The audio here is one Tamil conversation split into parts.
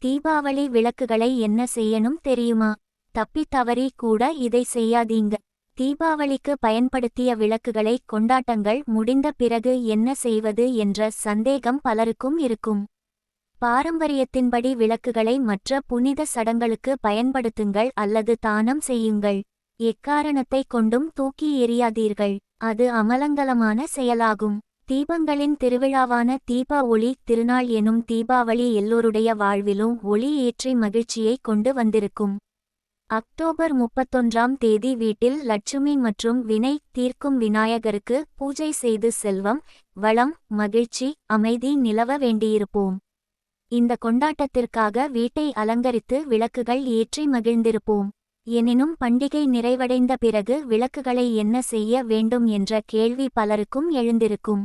தீபாவளி விளக்குகளை என்ன செய்யணும் தெரியுமா? தப்பி தவறி கூட இதை செய்யாதீங்க. தீபாவளிக்கு பயன்படுத்திய விளக்குகளை கொண்டாட்டங்கள் முடிந்த பிறகு என்ன செய்வது என்ற சந்தேகம் பலருக்கும் இருக்கும். பாரம்பரியத்தின்படி விளக்குகளை மற்ற புனித சடங்களுக்கு பயன்படுத்துங்கள் அல்லது தானம் செய்யுங்கள். எக்காரணத்தை கொண்டும் தூக்கி எறியாதீர்கள். அது அமலங்கலமான செயலாகும். தீபங்களின் திருவிழாவான தீப ஒளி திருநாள் எனும் தீபாவளி எல்லோருடைய வாழ்விலும் ஒளி ஏற்றி மகிழ்ச்சியை கொண்டு வந்திருக்கும். அக்டோபர் 31ஆம் தேதி வீட்டில் லட்சுமி மற்றும் வினை தீர்க்கும் விநாயகருக்கு பூஜை செய்து செல்வம், வளம், மகிழ்ச்சி, அமைதி நிலவ வேண்டியிருப்போம். இந்த கொண்டாட்டத்திற்காக வீட்டை அலங்கரித்து விளக்குகள் ஏற்றி மகிழ்ந்திருப்போம். எனினும் பண்டிகை நிறைவடைந்த பிறகு விளக்குகளை என்ன செய்ய வேண்டும் என்ற கேள்வி பலருக்கும் எழுந்திருக்கும்.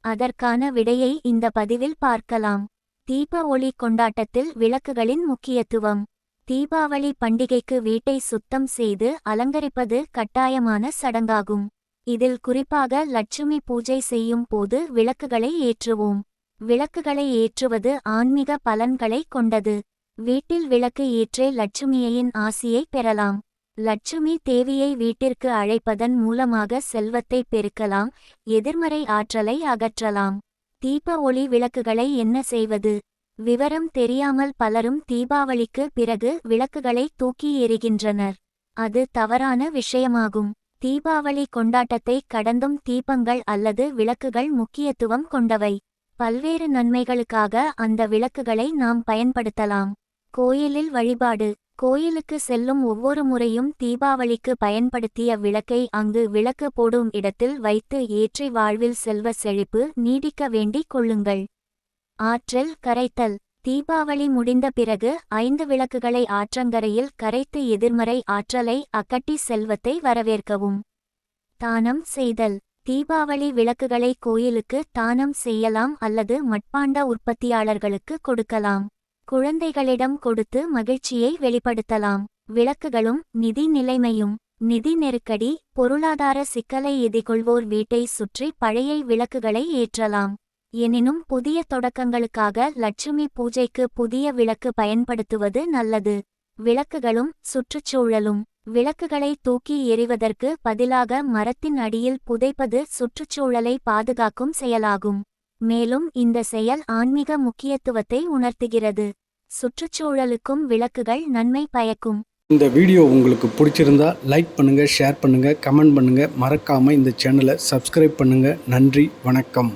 அதற்கான விடையை இந்த பதிவில் பார்க்கலாம். தீப ஒளி கொண்டாட்டத்தில் விளக்குகளின் முக்கியத்துவம். தீபாவளி பண்டிகைக்கு வீட்டை சுத்தம் செய்து அலங்கரிப்பது கட்டாயமான சடங்காகும். இதில் குறிப்பாக லட்சுமி பூஜை செய்யும் போது விளக்குகளை ஏற்றுவோம். விளக்குகளை ஏற்றுவது ஆன்மீக பலன்களை கொண்டது. வீட்டில் விளக்கு ஏற்றே லட்சுமியின் ஆசியை பெறலாம். லட்சுமி தேவியை வீட்டிற்கு அழைப்பதன் மூலமாக செல்வத்தை பெருக்கலாம், எதிர்மறை ஆற்றலை அகற்றலாம். தீப ஒளி விளக்குகளை என்ன செய்வது? விவரம் தெரியாமல் பலரும் தீபாவளிக்கு பிறகு விளக்குகளை தூக்கி எறிகின்றனர். அது தவறான விஷயமாகும். தீபாவளி கொண்டாட்டத்தை கடந்தும் தீபங்கள் அல்லது விளக்குகள் முக்கியத்துவம் கொண்டவை. பல்வேறு நன்மைகளுக்காக அந்த விளக்குகளை நாம் பயன்படுத்தலாம். கோயிலில் வழிபாடு. கோயிலுக்கு செல்லும் ஒவ்வொரு முறையும் தீபாவளிக்கு பயன்படுத்திய விளக்கை அங்கு விளக்கு போடும் இடத்தில் வைத்து ஏற்றி வாழ்வில் செல்வ செழிப்பு நீடிக்க வேண்டிக் கொள்ளுங்கள். ஆற்றல் கரைத்தல். தீபாவளி முடிந்த பிறகு 5 விளக்குகளை ஆற்றங்கரையில் கரைத்து எதிர்மறை ஆற்றலை அகற்றி செல்வத்தை வரவேற்கவும். தானம் செய்தல். தீபாவளி விளக்குகளை கோயிலுக்கு தானம் செய்யலாம் அல்லது மட்பாண்ட உற்பத்தியாளர்களுக்கு கொடுக்கலாம். குழந்தைகளிடம் கொடுத்து மகிழ்ச்சியை வெளிப்படுத்தலாம். விளக்குகளும் நிதி நிலைமையும். நிதி நெருக்கடி, பொருளாதார சிக்கலை எதிர்கொள்வோர் வீட்டை சுற்றி பழைய விளக்குகளை ஏற்றலாம். எனினும் புதிய தொடக்கங்களுக்காக லட்சுமி பூஜைக்கு புதிய விளக்கு பயன்படுத்துவது நல்லது. விளக்குகளும் சுற்றுச்சூழலும். விளக்குகளை தூக்கி எறிவதற்கு பதிலாக மரத்தின் அடியில் புதைப்பது சுற்றுச்சூழலை பாதுகாக்கும் செயலாகும். மேலும் இந்த செயல் ஆன்மீக முக்கியத்துவத்தை உணர்த்துகிறது. சுற்றுச்சூழலுக்கும் விளக்குகள் நன்மை பயக்கும். இந்த வீடியோ உங்களுக்கு பிடிச்சிருந்தா லைக் பண்ணுங்க, ஷேர் பண்ணுங்க, கமெண்ட் பண்ணுங்க. மறக்காம இந்த சேனலை சப்ஸ்கிரைப் பண்ணுங்க. நன்றி, வணக்கம்.